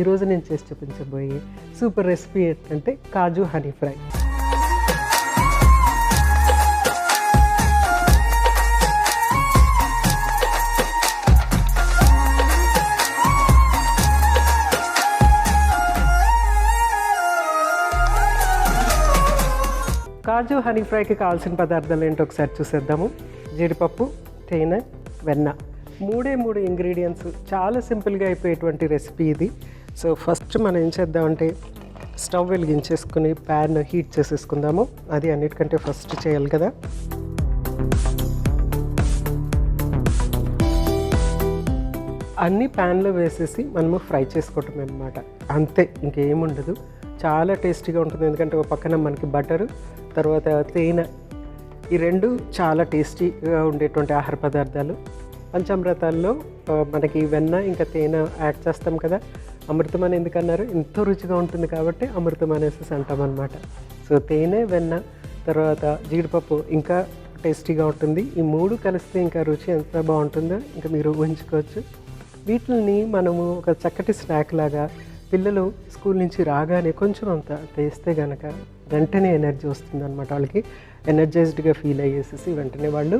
ఈరోజు నేను చేసి చూపించబోయే సూపర్ రెసిపీ ఏంటంటే కాజు హనీ ఫ్రై. కాజు హనీ ఫ్రైకి కావాల్సిన పదార్థాలు ఏంటో ఒకసారి చూసేద్దాము. జీడిపప్పు, తేనె, వెన్న, మూడు ఇంగ్రీడియంట్స్. చాలా సింపుల్గా అయిపోయేటువంటి రెసిపీ ఇది. సో ఫస్ట్ మనం ఏం చేద్దామంటే స్టవ్ వెలిగించేసుకుని ప్యాన్ హీట్ చేసేసుకుందాము. అది అన్నిటికంటే ఫస్ట్ చేయాలి కదా. అన్నీ ప్యాన్లో వేసేసి మనము ఫ్రై చేసుకోవటం అన్నమాట. అంతే, ఇంకేముండదు. చాలా టేస్టీగా ఉంటుంది. ఎందుకంటే ఒక పక్కన మనకి బటరు, తర్వాత తేనె, ఈ రెండు చాలా టేస్టీగా ఉండేటువంటి ఆహార పదార్థాలు. పంచామృతాల్లో మనకి వెన్న ఇంకా తేనె యాడ్ చేస్తాం కదా. అమృతం అని ఎందుకన్నారు? ఎంతో రుచిగా ఉంటుంది కాబట్టి అమృతం అనేసి అంటాం అన్నమాట. సో తేనె, వెన్న, తర్వాత జీడిపప్పు ఇంకా టేస్టీగా ఉంటుంది. ఈ మూడు కలిస్తే ఇంకా రుచి ఎంత బాగుంటుందో ఇంకా మీరు ఊహించుకోవచ్చు. వీటిని మనము ఒక చక్కటి స్నాక్ లాగా పిల్లలు స్కూల్ నుంచి రాగానే కొంచెం అంత వేస్తే కనుక వెంటనే ఎనర్జీ వస్తుంది అనమాట. వాళ్ళకి ఎనర్జైజ్డ్గా ఫీల్ అయ్యేసి వెంటనే వాళ్ళు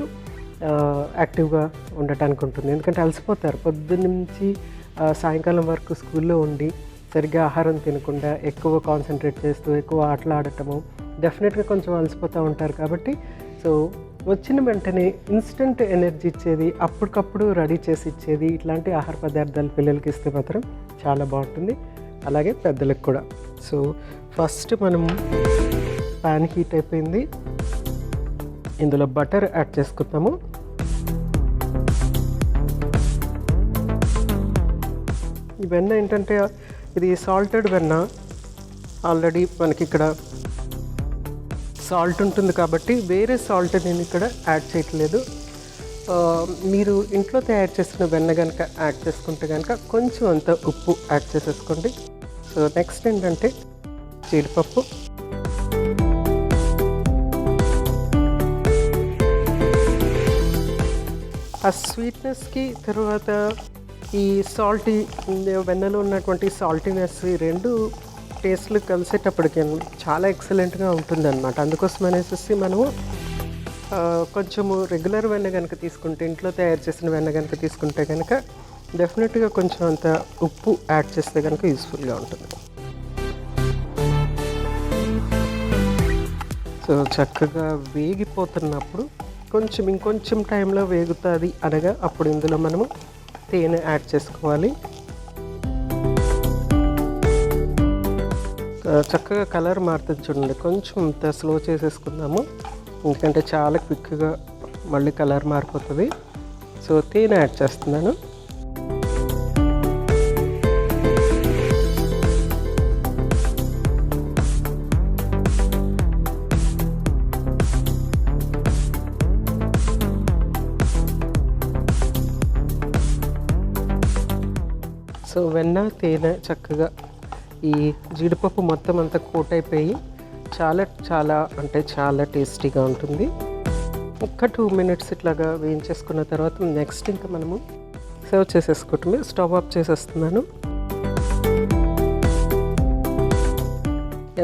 యాక్టివ్గా ఉండటానికి ఉంటుంది. ఎందుకంటే అలసిపోతారు పొద్దున్న నుంచి సాయంకాలం వరకు స్కూల్లో ఉండి సరిగ్గా ఆహారం తినకుండా ఎక్కువ కాన్సన్ట్రేట్ చేస్తూ ఎక్కువ ఆటలు ఆడటము, డెఫినెట్గా కొంచెం అలసిపోతూ ఉంటారు. కాబట్టి సో వచ్చిన వెంటనే ఇన్స్టెంట్ ఎనర్జీ ఇచ్చేది, అప్పటికప్పుడు రెడీ చేసి ఇచ్చేది ఇట్లాంటి ఆహార పదార్థాలు పిల్లలకి ఇస్తే మాత్రం చాలా బాగుంటుంది. అలాగే పెద్దలకు కూడా. సో ఫస్ట్ మనం ప్యాన్ హీట్ అయిపోయింది, ఇందులో బటర్ యాడ్ చేసుకుందాము. ఈ వెన్న ఏంటంటే ఇది సాల్టెడ్ వెన్న. ఆల్రెడీ మనకి ఇక్కడ సాల్ట్ ఉంటుంది కాబట్టి వేరే సాల్ట్ నేను ఇక్కడ యాడ్ చేయట్లేదు. మీరు ఇంట్లో తయారు చేసిన వెన్న కనుక యాడ్ చేసుకుంటే కనుక కొంచెం అంత ఉప్పు యాడ్ చేసేసుకోండి. సో నెక్స్ట్ ఏంటంటే జీడిపప్పు, ఆ స్వీట్నెస్కి తర్వాత ఈ సాల్టీ వెన్నలో ఉన్నటువంటి సాల్టీనెస్, ఈ రెండు టేస్ట్లు కలిసేటప్పటికి చాలా ఎక్సలెంట్గా ఉంటుందన్నమాట. అందుకోసం అనేసి మనము కొంచెము రెగ్యులర్ వెన్న కనుక తీసుకుంటే, ఇంట్లో తయారు చేసిన వెన్న కనుక తీసుకుంటే కనుక డెఫినెట్గా కొంచెం అంత ఉప్పు యాడ్ చేస్తే కనుక యూస్ఫుల్గా ఉంటుంది. సో చక్కగా వేగిపోతున్నప్పుడు ఇంకొంచెం టైంలో వేగుతుంది అనగా అప్పుడు ఇందులో మనము తేనె యాడ్ చేసుకోవాలి. చక్కగా కలర్ మారుతుంది చూడండి. కొంచెం ఇంత స్లో చేసేసుకుందాము, ఎందుకంటే చాలా క్విక్గా మళ్ళీ కలర్ మారిపోతుంది. సో తేనె యాడ్ చేస్తున్నాను. సో వెన్న, తేనె చక్కగా ఈ జీడిపప్పు మొత్తం అంతా కోట్ అయిపోయి చాలా టేస్టీగా ఉంటుంది. ఒక్క 2 minutes ఇట్లాగా వేయించేసుకున్న తర్వాత నెక్స్ట్ ఇంకా మనము సర్వ్ చేసేసుకోవటమే. స్టవ్ ఆఫ్ చేసేస్తున్నాను.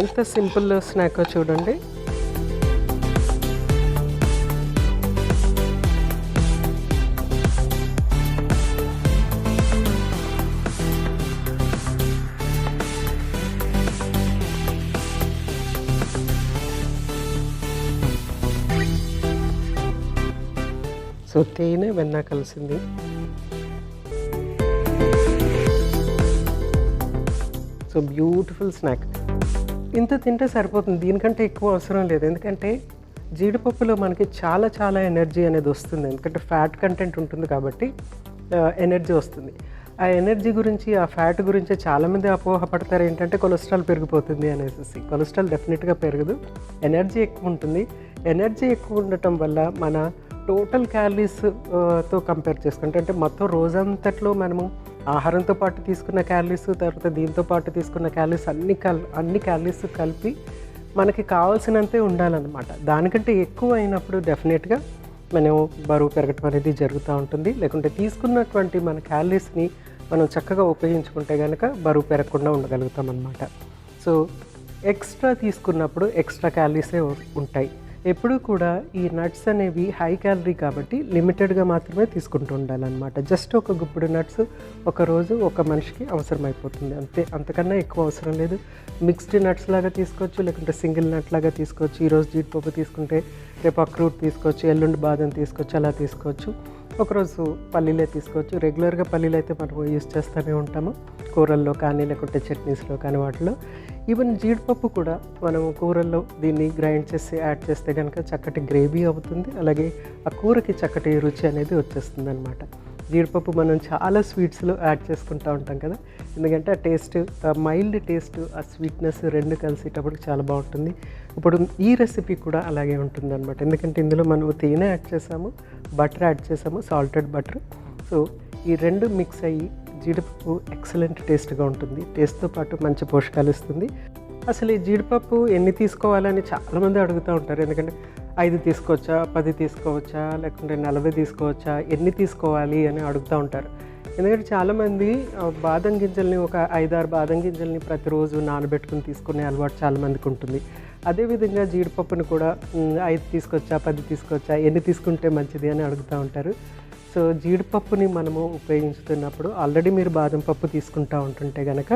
ఎంత సింపుల్ స్నాకో చూడండి. సో తేనె, వెన్న కలిసింది. So beautiful snack. ఇంత తింటే సరిపోతుంది, దీనికంటే ఎక్కువ అవసరం లేదు. ఎందుకంటే జీడిపప్పులో మనకి చాలా ఎనర్జీ అనేది వస్తుంది. ఎందుకంటే ఫ్యాట్ కంటెంట్ ఉంటుంది కాబట్టి ఎనర్జీ వస్తుంది. ఆ ఎనర్జీ గురించి, ఆ ఫ్యాట్ గురించి చాలామంది అపోహపడతారు. ఏంటంటే కొలెస్ట్రాల్ పెరిగిపోతుంది అనేసి. కొలెస్ట్రాల్ డెఫినెట్గా పెరగదు, ఎనర్జీ ఎక్కువ ఉంటుంది. ఎనర్జీ ఎక్కువ ఉండటం వల్ల మన టోటల్ క్యాలరీస్తో కంపేర్ చేసుకుంటే, అంటే మొత్తం రోజంతట్లో మనము ఆహారంతో పాటు తీసుకున్న క్యాలరీస్, తర్వాత దీంతో పాటు తీసుకున్న క్యాలరీస్ అన్ని క్యాలరీస్ కలిపి మనకి కావాల్సినంతే ఉండాలన్నమాట. దానికంటే ఎక్కువ అయినప్పుడు డెఫినెట్గా మనం బరువు పెరగటం అనేది జరుగుతూ ఉంటుంది. లేకుంటే తీసుకున్నటువంటి మన క్యాలరీస్ని మనం చక్కగా ఉపయోగించుకుంటే కనుక బరువు పెరగకుండా ఉండగలుగుతాం అన్నమాట. సో ఎక్స్ట్రా తీసుకున్నప్పుడు ఎక్స్ట్రా క్యాలరీసే ఉంటాయి. ఎప్పుడూ కూడా ఈ నట్స్ అనేవి హై క్యాలరీ కాబట్టి లిమిటెడ్గా మాత్రమే తీసుకుంటూ ఉండాలన్నమాట. జస్ట్ ఒక గుప్పుడు నట్స్ ఒకరోజు ఒక మనిషికి అవసరమైపోతుంది అంతే, అంతకన్నా ఎక్కువ అవసరం లేదు. మిక్స్డ్ నట్స్ లాగా తీసుకోవచ్చు, లేకుంటే సింగిల్ నట్ లాగా తీసుకోవచ్చు. ఈరోజు జీడిపప్పు తీసుకుంటే రేపు అక్రూట్ తీసుకోవచ్చు, ఎల్లుండి బాదం తీసుకోవచ్చు, అలా తీసుకోవచ్చు. ఒకరోజు పల్లీలే తీసుకోవచ్చు. రెగ్యులర్గా పల్లీలు అయితే మనం యూజ్ చేస్తూనే ఉంటాము, కూరల్లో కానీ లేకుంటే చట్నీస్లో కానీ వాటిలో. ఈవెన్ జీడిపప్పు కూడా మనం కూరల్లో దీన్ని గ్రైండ్ చేసి యాడ్ చేస్తే కనుక చక్కటి గ్రేవీ అవుతుంది, అలాగే ఆ కూరకి చక్కటి రుచి అనేది వచ్చేస్తుంది అనమాట. జీడిపప్పు మనం చాలా స్వీట్స్లో యాడ్ చేసుకుంటూ ఉంటాం కదా, ఎందుకంటే ఆ టేస్ట్, ఆ మైల్డ్ టేస్ట్, ఆ స్వీట్నెస్ రెండు కలిసేటప్పుడు చాలా బాగుంటుంది. ఇప్పుడు ఈ రెసిపీ కూడా అలాగే ఉంటుందన్నమాట, ఎందుకంటే ఇందులో మనం తేనె యాడ్ చేసాము, బటర్ యాడ్ చేసాము, సాల్టెడ్ బటర్. సో ఈ రెండు మిక్స్ అయ్యి జీడిపప్పు ఎక్సలెంట్ టేస్ట్గా ఉంటుంది. టేస్ట్తో పాటు మంచి పోషకాలు ఇస్తుంది. అసలు ఈ జీడిపప్పు ఎన్ని తీసుకోవాలని చాలామంది అడుగుతూ ఉంటారు, ఎందుకంటే 5 తీసుకోవచ్చా, 10 తీసుకోవచ్చా, లేకుంటే 40 తీసుకోవచ్చా, ఎన్ని తీసుకోవాలి అని అడుగుతూ ఉంటారు. ఎందుకంటే చాలామంది బాదం గింజల్ని, ఒక 5-6 బాదం గింజల్ని ప్రతిరోజు నానబెట్టుకుని తీసుకునే అలవాటు చాలామందికి ఉంటుంది. అదేవిధంగా జీడిపప్పును కూడా 5 తీసుకోవచ్చా, 10 తీసుకోవచ్చా, ఎన్ని తీసుకుంటే మంచిది అని అడుగుతూ ఉంటారు. సో జీడిపప్పుని మనము ఉపయోగించుతున్నప్పుడు ఆల్రెడీ మీరు బాదం పప్పు తీసుకుంటూ ఉంటుంటే కనుక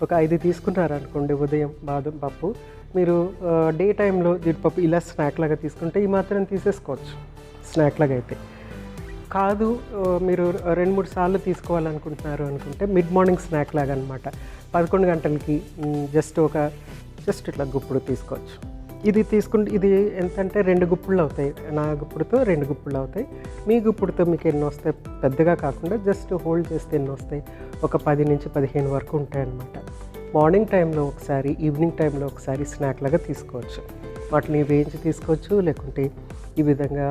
ఒక 5 తీసుకున్నారనుకోండి ఉదయం బాదం పప్పు, మీరు డే టైంలో జీడిపప్పు ఇలా స్నాక్ లాగా తీసుకుంటే ఈ మాత్రం తీసేసుకోవచ్చు. స్నాక్ లాగా అయితే కాదు, మీరు 2-3 సార్లు తీసుకోవాలనుకుంటున్నారు అనుకుంటే మిడ్ మార్నింగ్ స్నాక్ లాగా అనమాట. 11 గంటలకి జస్ట్ ఇట్లా గుప్పుడు తీసుకోవచ్చు. ఇది తీసుకుంటే ఇది ఎంతంటే 2 గుప్పుళ్ళు అవుతాయి. నా గుప్పుడుతో 2 గుప్పుళ్ళు అవుతాయి. మీ గుప్పుడుతో మీకు ఎన్ని వస్తాయి పెద్దగా కాకుండా జస్ట్ హోల్డ్ చేస్తే ఎన్ని వస్తాయి, ఒక 10 నుంచి 15 వరకు ఉంటాయన్నమాట. మార్నింగ్ టైంలో ఒకసారి, ఈవినింగ్ టైంలో ఒకసారి స్నాక్ లాగా తీసుకోవచ్చు. వాటిని వేయించి తీసుకోవచ్చు, లేకుంటే ఈ విధంగా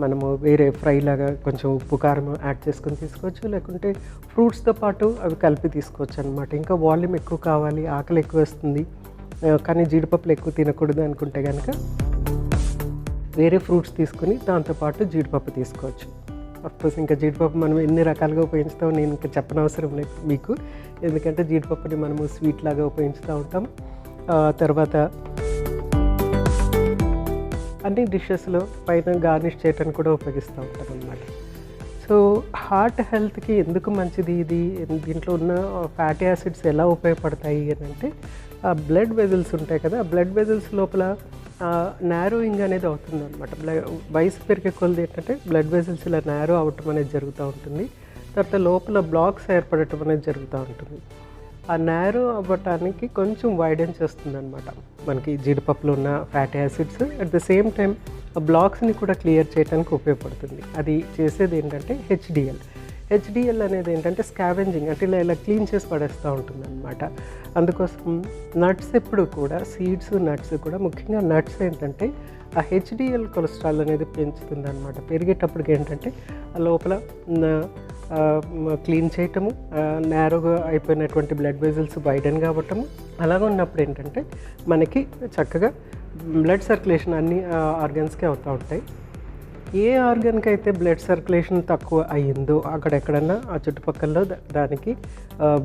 మనము వేరే ఫ్రై లాగా కొంచెం ఉప్పు కారం యాడ్ చేసుకొని తీసుకోవచ్చు, లేకుంటే ఫ్రూట్స్తో పాటు అవి కలిపి తీసుకోవచ్చు అనమాట. ఇంకా వాల్యూమ్ ఎక్కువ కావాలి, ఆకలి ఎక్కువ వేస్తుంది కానీ జీడిపప్పులు ఎక్కువ తినకూడదు అనుకుంటే కనుక వేరే ఫ్రూట్స్ తీసుకుని దాంతోపాటు జీడిపప్పు తీసుకోవచ్చు. అఫ్కోర్స్ ఇంకా జీడిపప్పు మనం ఎన్ని రకాలుగా ఉపయోగిస్తామో నేను ఇంకా చెప్పనవసరం లేదు మీకు, ఎందుకంటే జీడిపప్పుని మనము స్వీట్ లాగా ఉపయోగిస్తూ ఉంటాం. తర్వాత అన్ని డిషెస్లో పైన గార్నిష్ చేయడానికి కూడా ఉపయోగిస్తూ ఉంటాం అన్నమాట. సో హార్ట్ హెల్త్కి ఎందుకు మంచిది ఇది, దీంట్లో ఉన్న ఫ్యాటీ యాసిడ్స్ ఎలా ఉపయోగపడతాయి అని అంటే, ఆ బ్లడ్ వెజల్స్ ఉంటాయి కదా, ఆ బ్లడ్ వెజల్స్ లోపల నారోయింగ్ అనేది అవుతుంది అనమాట. వయసు పెరిగే కొలది ఏంటంటే బ్లడ్ వెజల్స్ ఇలా నారో అవటం అనేది జరుగుతూ ఉంటుంది. తర్వాత లోపల బ్లాక్స్ ఏర్పడటం అనేది జరుగుతూ ఉంటుంది. ఆ నారో అవ్వటానికి కొంచెం వైడెన్ చేస్తుంది అనమాట మనకి జీడిపప్పులో ఉన్న fatty acids. At the same time ఆ బ్లాక్స్ని కూడా క్లియర్ చేయడానికి ఉపయోగపడుతుంది. అది చేసేది ఏంటంటే హెచ్డిఎల్ అనేది ఏంటంటే స్కావెంజింగ్, అంటే ఇలా క్లీన్ చేసి పడేస్తూ ఉంటుంది అనమాట. అందుకోసం నట్స్ ఎప్పుడు కూడా, సీడ్స్ నట్స్ కూడా, ముఖ్యంగా నట్స్ ఏంటంటే ఆ హెచ్డిఎల్ కొలెస్ట్రాల్ అనేది పెంచుతుంది అనమాట. పెరిగేటప్పటికి ఏంటంటే ఆ లోపల క్లీన్ చేయటము, నేరోగా అయిపోయినటువంటి బ్లడ్ వెజల్స్ వైడెన్ కావటము, అలాగ ఉన్నప్పుడు ఏంటంటే మనకి చక్కగా బ్లడ్ సర్క్యులేషన్ అన్ని ఆర్గన్స్కి అవుతూ ఉంటాయి. ఏ ఆర్గన్కి అయితే బ్లడ్ సర్క్యులేషన్ తక్కువ అయ్యిందో అక్కడెక్కడన్నా ఆ చుట్టుపక్కల దానికి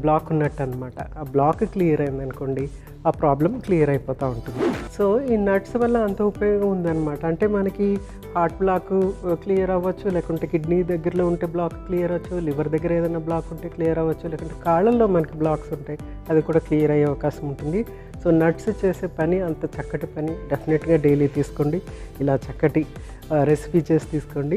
బ్లాక్ ఉన్నట్టు అనమాట. ఆ బ్లాక్ క్లియర్ అయిందనుకోండి, ఆ ప్రాబ్లం క్లియర్ అయిపోతూ ఉంటుంది. సో ఈ నట్స్ వల్ల అంత ఉపయోగం ఉందన్నమాట. అంటే మనకి హార్ట్ బ్లాక్ క్లియర్ అవ్వచ్చు, లేకుంటే కిడ్నీ దగ్గరలో ఉంటే బ్లాక్ క్లియర్ అవ్వచ్చు, లివర్ దగ్గర ఏదైనా బ్లాక్ ఉంటే క్లియర్ అవ్వచ్చు, లేకుంటే కాళ్ళల్లో మనకి బ్లాక్స్ ఉంటాయి, అది కూడా క్లియర్ అయ్యే అవకాశం ఉంటుంది. సో నట్స్ చేసే పని అంత చక్కటి పని, డెఫినెట్గా డైలీ తీసుకోండి. ఇలా చక్కటి రెసిపీ చేసి తీసుకోండి.